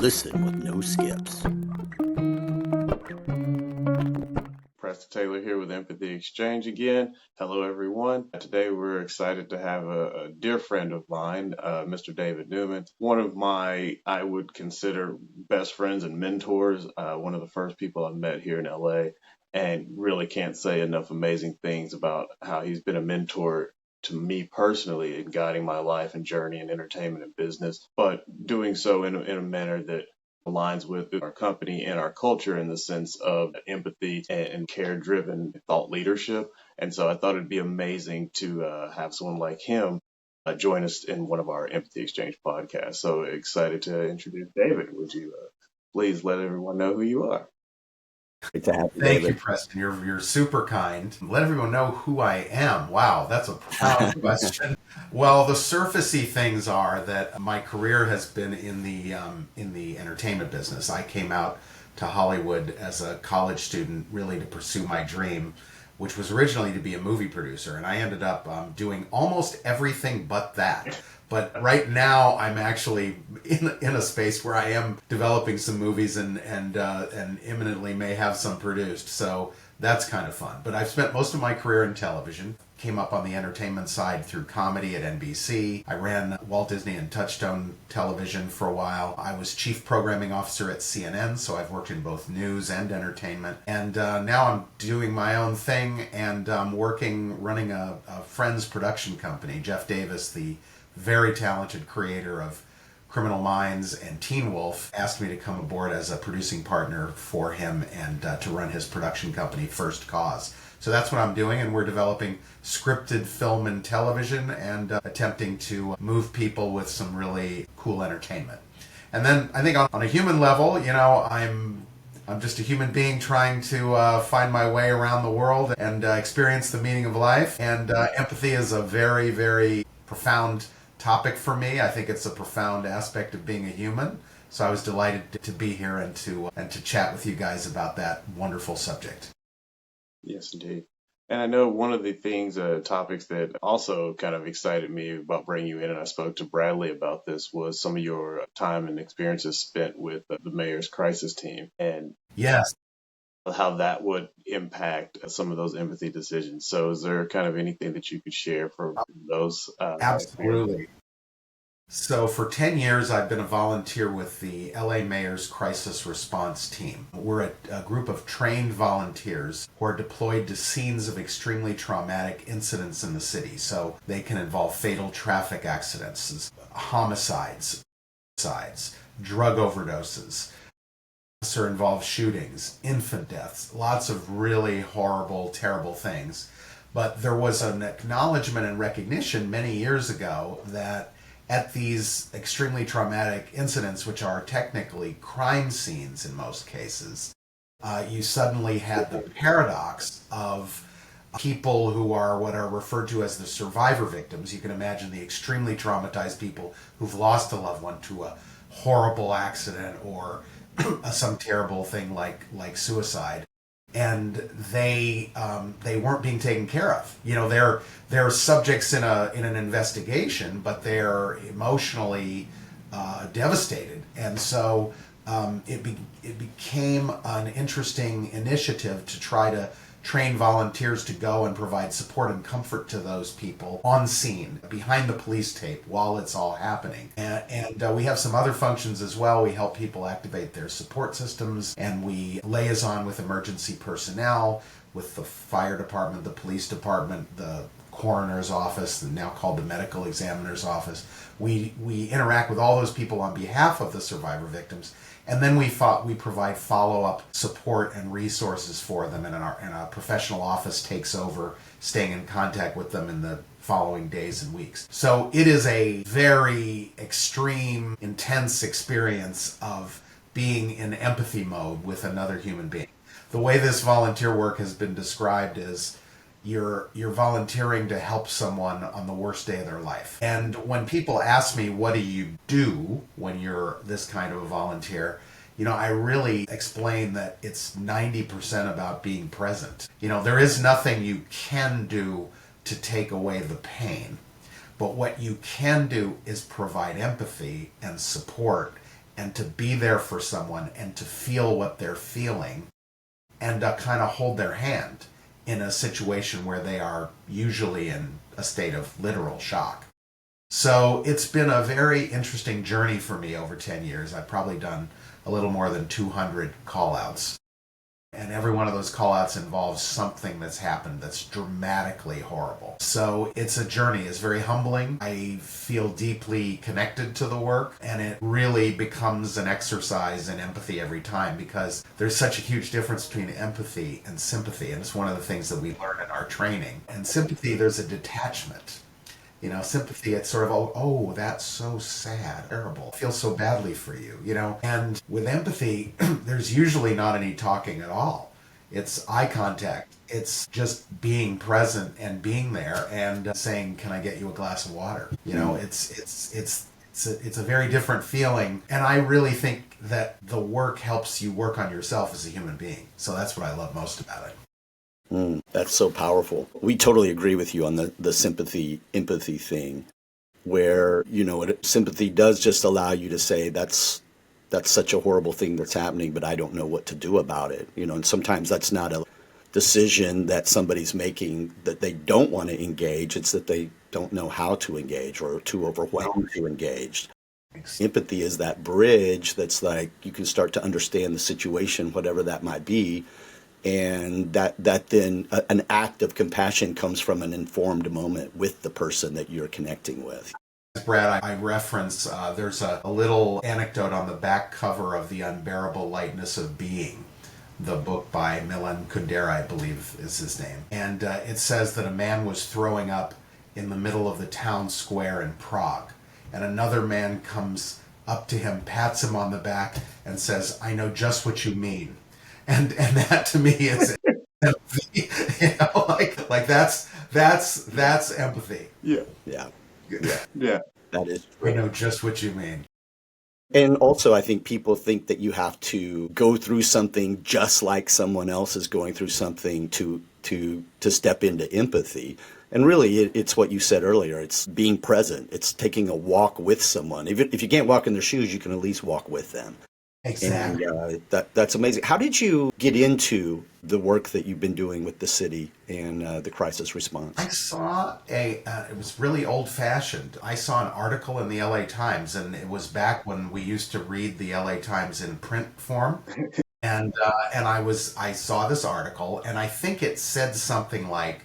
Listen with no skips. Preston Taylor here with Empathy Exchange again. Hello, everyone. Today we're excited to have a dear friend of mine, Mr. David Neuman, one of my, I would consider, best friends and mentors, one of the first people I met here in LA, and really can't say enough amazing things about how he's been a mentor to me personally in guiding my life and journey in entertainment and business, but doing so in a manner that aligns with our company and our culture in the sense of empathy and care-driven thought leadership. And so I thought it'd be amazing to have someone like him join us in one of our Empathy Exchange podcasts. So excited to introduce David. Would you please let everyone know who you are? Great to have you, Thank you, David. Preston. You're super kind. Let everyone know who I am. Wow, that's a profound question. Well, the surfacey things are that my career has been in the entertainment business. I came out to Hollywood as a college student, really to pursue my dream, which was originally to be a movie producer, and I ended up doing almost everything but that. But right now, I'm actually in a space where I am developing some movies and imminently may have some produced. So that's kind of fun. But I've spent most of my career in television. Came up on the entertainment side through comedy at NBC. I ran Walt Disney and Touchstone Television for a while. I was chief programming officer at CNN, so I've worked in both news and entertainment. And now I'm doing my own thing, and I'm running a friend's production company. Jeff Davis, the very talented creator of Criminal Minds and Teen Wolf, asked me to come aboard as a producing partner for him and to run his production company, First Cause. So that's what I'm doing, and we're developing scripted film and television and attempting to move people with some really cool entertainment. And then I think on a human level, I'm just a human being trying to find my way around the world and experience the meaning of life. And empathy is a very, very profound topic for me. I think it's a profound aspect of being a human. So I was delighted to be here and to chat with you guys about that wonderful subject. Yes, indeed. And I know one of the things, topics that also kind of excited me about bringing you in, and I spoke to Bradley about this, was some of your time and experiences spent with the mayor's crisis team and Yes. how that would impact some of those empathy decisions. So is there kind of anything that you could share from those experiences? Absolutely. So for 10 years, I've been a volunteer with the LA Mayor's Crisis Response Team. We're a group of trained volunteers who are deployed to scenes of extremely traumatic incidents in the city. So they can involve fatal traffic accidents, homicides, drug overdoses, or involve shootings, infant deaths, lots of really horrible, terrible things. But there was an acknowledgement and recognition many years ago that at these extremely traumatic incidents, which are technically crime scenes in most cases, you suddenly had the paradox of people who are what are referred to as the survivor victims. You can imagine the extremely traumatized people who've lost a loved one to a horrible accident or some terrible thing like suicide, and they weren't being taken care of. They're subjects in an investigation, but they're emotionally devastated, and so it became an interesting initiative to try to train volunteers to go and provide support and comfort to those people on scene, behind the police tape, while it's all happening. And we have some other functions as well. We help people activate their support systems, and we liaison with emergency personnel, with the fire department, the police department, the coroner's office, now called the medical examiner's office. We interact with all those people on behalf of the survivor victims, and then we provide follow-up support and resources for them, and our professional office takes over, staying in contact with them in the following days and weeks. So it is a very extreme, intense experience of being in empathy mode with another human being. The way this volunteer work has been described is you're volunteering to help someone on the worst day of their life. And when people ask me, what do you do when you're this kind of a volunteer? I really explain that it's 90% about being present. There is nothing you can do to take away the pain. But what you can do is provide empathy and support and to be there for someone and to feel what they're feeling and kind of hold their hand in a situation where they are usually in a state of literal shock. So it's been a very interesting journey for me over 10 years. I've probably done a little more than 200 call-outs. And every one of those call-outs involves something that's happened that's dramatically horrible. So it's a journey. It's very humbling. I feel deeply connected to the work, and it really becomes an exercise in empathy every time, because there's such a huge difference between empathy and sympathy, and it's one of the things that we learn in our training. And sympathy, there's a detachment. You know, sympathy, it's sort of, oh, that's so sad, terrible. I feel so badly for you, you know. And with empathy, there's usually not any talking at all. It's eye contact. It's just being present and being there and saying, "Can I get you a glass of water?" You know, it's a very different feeling. And I really think that the work helps you work on yourself as a human being. So that's what I love most about it. That's so powerful. We totally agree with you on the sympathy, empathy thing, where, sympathy does just allow you to say, that's such a horrible thing that's happening, but I don't know what to do about it. And sometimes that's not a decision that somebody's making that they don't want to engage. It's that they don't know how to engage or too overwhelmed to engage. Empathy is that bridge that's like you can start to understand the situation, whatever that might be. And that then an act of compassion comes from an informed moment with the person that you're connecting with. Brad, I reference, there's a little anecdote on the back cover of The Unbearable Lightness of Being, the book by Milan Kundera, I believe is his name. And it says that a man was throwing up in the middle of the town square in Prague. And another man comes up to him, pats him on the back, and says, "I know just what you mean." And that to me is empathy. Like that's empathy. Yeah. That is I know just what you mean. And also, I think people think that you have to go through something just like someone else is going through something to step into empathy. And really, it's what you said earlier. It's being present. It's taking a walk with someone. If you can't walk in their shoes, you can at least walk with them. Exactly. And that's amazing. How did you get into the work that you've been doing with the city and the crisis response? I saw it was really old-fashioned. I saw an article in the LA Times, and it was back when we used to read the LA Times in print form. And I saw this article, and I think it said something like,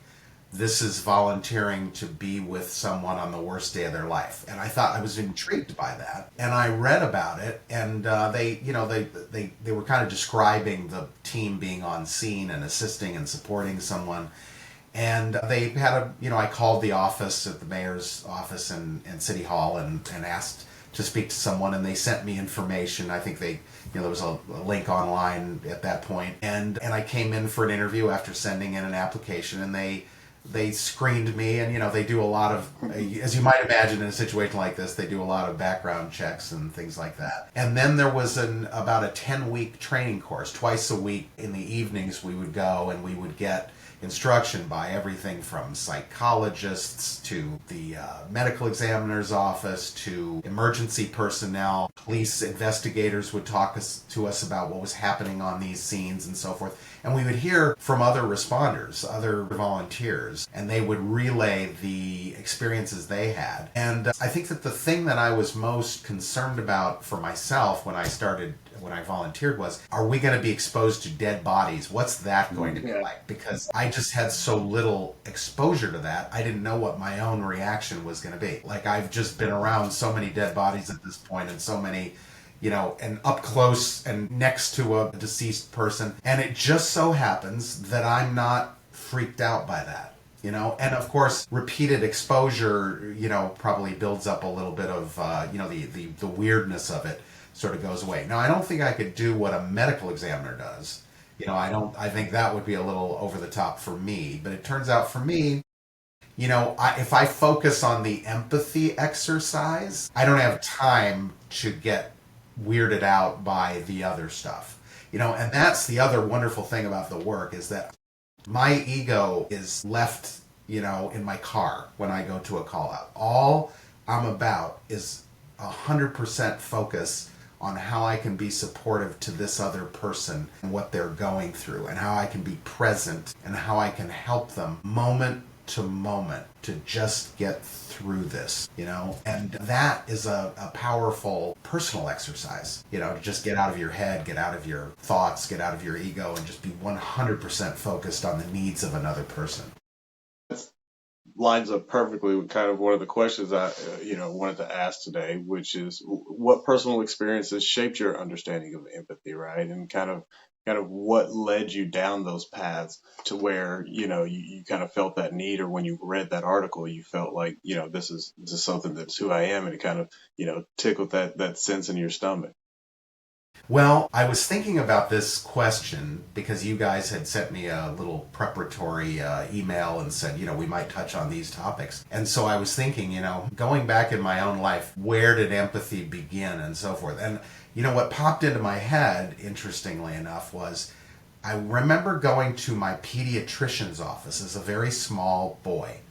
"This is volunteering to be with someone on the worst day of their life." And I thought, I was intrigued by that. And I read about it, and they were kind of describing the team being on scene and assisting and supporting someone. And they had I called the office at the mayor's office in City Hall and asked to speak to someone, and they sent me information. I think there was a link online at that point. And I came in for an interview after sending in an application, and they screened me, and they do a lot of, as you might imagine in a situation like this, they do a lot of background checks and things like that. And then there was about a 10-week training course. Twice a week in the evenings we would go, and we would get instruction by everything from psychologists to the medical examiner's office to emergency personnel. Police investigators would talk to us about what was happening on these scenes and so forth. And we would hear from other responders, other volunteers, and they would relay the experiences they had. And I think that the thing that I was most concerned about for myself when I volunteered was, are we going to be exposed to dead bodies? What's that going to be like? Because I just had so little exposure to that, I didn't know what my own reaction was going to be. Like, I've just been around so many dead bodies at this point, and so many, and up close and next to a deceased person. And it just so happens that I'm not freaked out by that. And of course, repeated exposure, probably builds up a little bit of, the weirdness of it sort of goes away. Now, I don't think I could do what a medical examiner does. I think that would be a little over the top for me. But it turns out for me, if I focus on the empathy exercise, I don't have time to get weirded out by the other stuff. And that's the other wonderful thing about the work, is that my ego is left, in my car when I go to a call out. All I'm about is 100% focus on how I can be supportive to this other person and what they're going through, and how I can be present and how I can help them moment to moment to just get through this, and that is a powerful personal exercise, to just get out of your head, get out of your thoughts, get out of your ego, and just be 100% focused on the needs of another person. Lines up perfectly with kind of one of the questions I, wanted to ask today, which is what personal experiences shaped your understanding of empathy, right? And kind of what led you down those paths to where, you kind of felt that need, or when you read that article, you felt like, this is something that's who I am, and it kind of, tickled that sense in your stomach. Well, I was thinking about this question because you guys had sent me a little preparatory email and said, we might touch on these topics. And so I was thinking, going back in my own life, where did empathy begin and so forth? And, what popped into my head, interestingly enough, was I remember going to my pediatrician's office as a very small boy.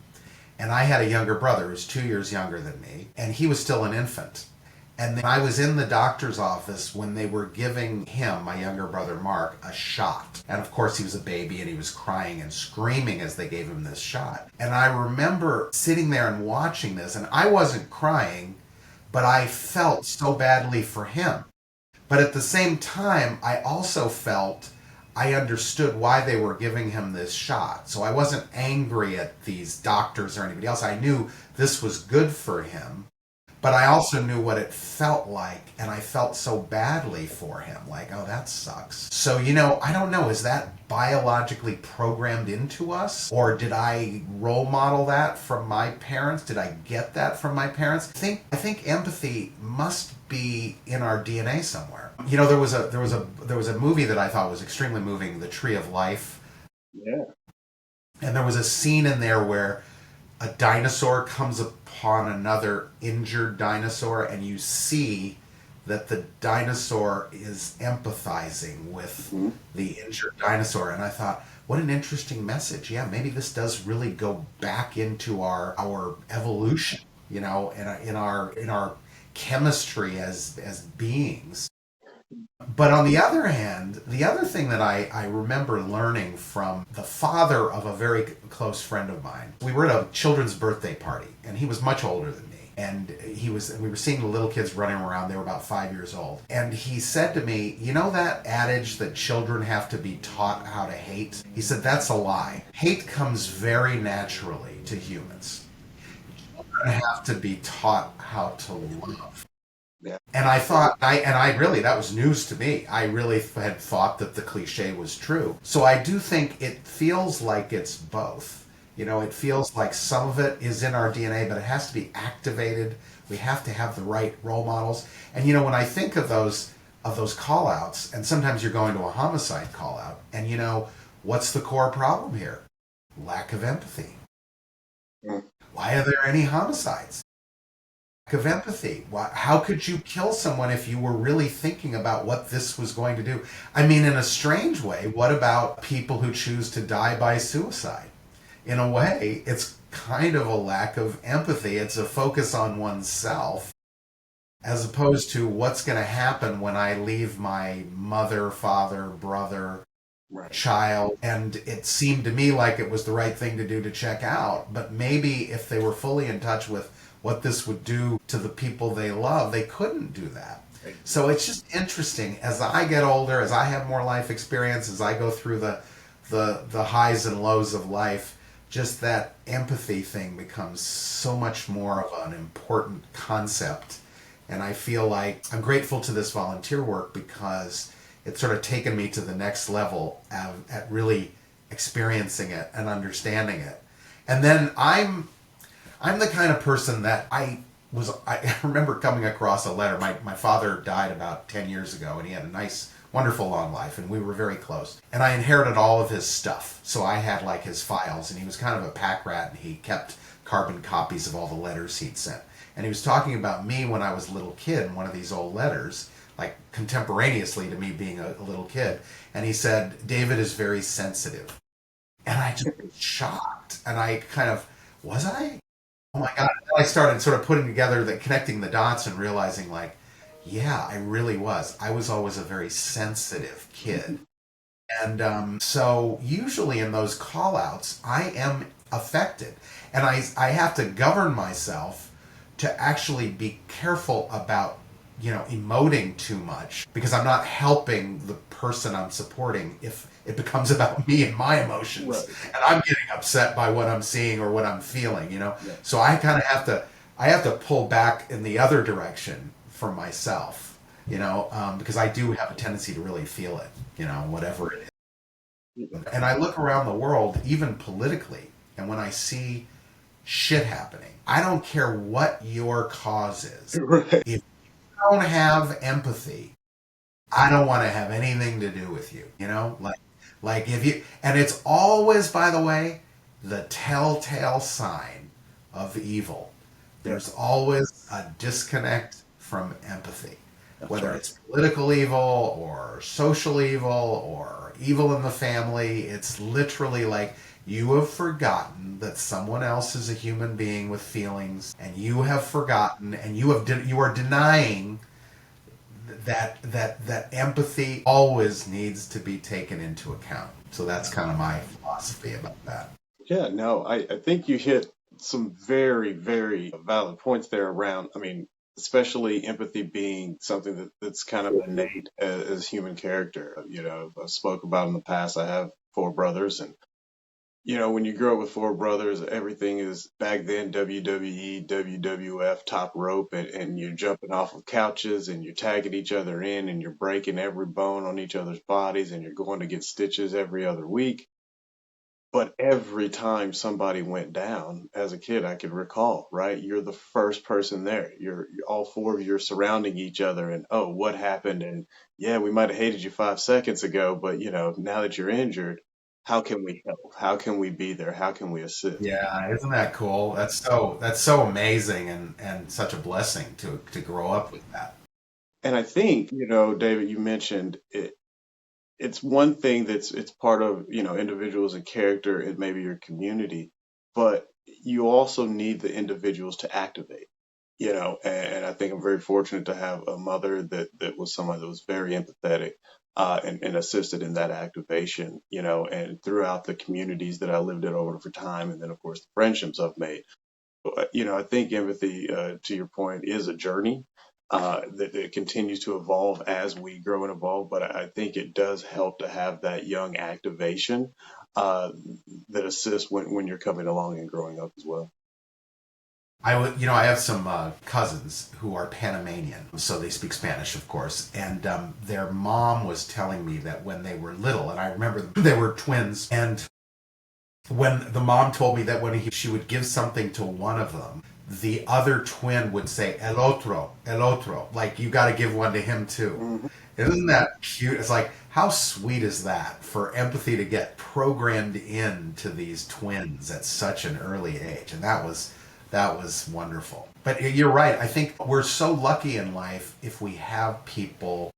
And I had a younger brother who was 2 years younger than me, and he was still an infant. And then I was in the doctor's office when they were giving him, my younger brother Mark, a shot. And of course he was a baby and he was crying and screaming as they gave him this shot. And I remember sitting there and watching this, and I wasn't crying, but I felt so badly for him. But at the same time, I also felt I understood why they were giving him this shot. So I wasn't angry at these doctors or anybody else. I knew this was good for him. But I also knew what it felt like, and I felt so badly for him. Like, oh, that sucks. So, I don't know. Is that biologically programmed into us? Or did I role model that from my parents? Did I get that from my parents? I think empathy must be in our DNA somewhere. There was a movie that I thought was extremely moving, The Tree of Life. Yeah. And there was a scene in there where a dinosaur comes upon another injured dinosaur, and you see that the dinosaur is empathizing with the injured dinosaur. And I thought, what an interesting message. Yeah, maybe this does really go back into our evolution, in our chemistry as beings. But on the other hand, the other thing that I remember learning from the father of a very close friend of mine, we were at a children's birthday party, and he was much older than me. And we were seeing the little kids running around. They were about 5 years old. And he said to me, that adage that children have to be taught how to hate? He said, that's a lie. Hate comes very naturally to humans. Children have to be taught how to love. Yeah. And I thought, I really, that was news to me. I really had thought that the cliche was true. So I do think it feels like it's both. It feels like some of it is in our DNA, but it has to be activated. We have to have the right role models. And when I think of those call outs, and sometimes you're going to a homicide call out, and what's the core problem here? Lack of empathy. Why are there any homicides? Of empathy. How could you kill someone if you were really thinking about what this was going to do? I mean, in a strange way, what about people who choose to die by suicide? In a way, it's kind of a lack of empathy. It's a focus on oneself as opposed to what's going to happen when I leave my mother, father, brother, child. And it seemed to me like it was the right thing to do to check out. But maybe if they were fully in touch with what this would do to the people they love, they couldn't do that. So it's just interesting. As I get older, as I have more life experience, as I go through the highs and lows of life, just that empathy thing becomes so much more of an important concept. And I feel like I'm grateful to this volunteer work because it's sort of taken me to the next level at really experiencing it and understanding it. And then I'm the kind of person that I remember coming across a letter. My father died about 10 years ago, and he had a nice, wonderful long life, and we were very close. And I inherited all of his stuff. So I had like his files, and he was kind of a pack rat, and he kept carbon copies of all the letters he'd sent. And he was talking about me when I was a little kid in one of these old letters, like contemporaneously to me being a little kid. And he said, David is very sensitive. And I just was shocked. And I kind of, was I? Oh my God. And I started sort of putting together connecting the dots and realizing like, Yeah, I really was. I was always a very sensitive kid. And so usually in those call outs, I am affected. And I have to govern myself to actually be careful about, emoting too much because I'm not helping the person I'm supporting if it becomes about me and my emotions. Right. And I'm getting upset by what I'm seeing or what I'm feeling. Yeah. So I kind of I have to pull back in the other direction for myself, because I do have a tendency to really feel it, whatever it is. And I look around the world, even politically, and when I see shit happening, I don't care what your cause is. Right. If you don't have empathy, I don't want to have anything to do with you. Like if you, and it's always, by the way, the telltale sign of evil. Yeah. There's always a disconnect from empathy, That's whether right. it's political evil or social evil or evil in the family. It's literally like you have forgotten that someone else is a human being with feelings, and you have forgotten, and you are denying that empathy always needs to be taken into account. So that's kind of my philosophy about that. Yeah, no, I think you hit some very, very valid points there around, I mean, especially empathy being something that's kind of innate as human character. I spoke about in the past, I have four brothers, and when you grow up with four brothers, everything is back then WWE, WWF, top rope, and you're jumping off of couches and you're tagging each other in and you're breaking every bone on each other's bodies and you're going to get stitches every other week. But every time somebody went down as a kid, I could recall, right? You're the first person there. All four of you are surrounding each other and, oh, what happened? And yeah, we might have hated you 5 seconds ago, but now that you're injured, how can we help? How can we be there? How can we assist? Yeah, isn't that cool? That's so amazing and such a blessing to grow up with that. And I think, David, you mentioned it. It's one thing it's part of, individuals and character and maybe your community, but you also need the individuals to activate. And I think I'm very fortunate to have a mother that was someone that was very empathetic, and assisted in that activation, and throughout the communities that I lived in over time, and then of course the friendships I've made. I think empathy, to your point, is a journey that continues to evolve as we grow and evolve. But I think it does help to have that young activation uh, that assists when you're coming along and growing up as well. I have some cousins who are Panamanian, so they speak Spanish, of course. And their mom was telling me that when they were little, and I remember they were twins, and when the mom told me that she would give something to one of them, the other twin would say el otro, like you got to give one to him too. Mhm. Isn't that cute? It's like, how sweet is that for empathy to get programmed into these twins at such an early age? And that was wonderful. But you're right. I think we're so lucky in life if we have people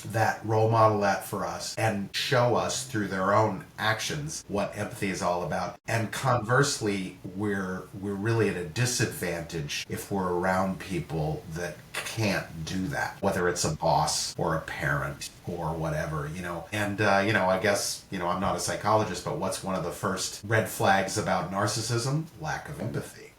that role model that for us and show us through their own actions what empathy is all about. And conversely, we're really at a disadvantage if we're around people that can't do that, whether it's a boss or a parent or whatever. And I guess, I'm not a psychologist, but what's one of the first red flags about narcissism? Lack of empathy.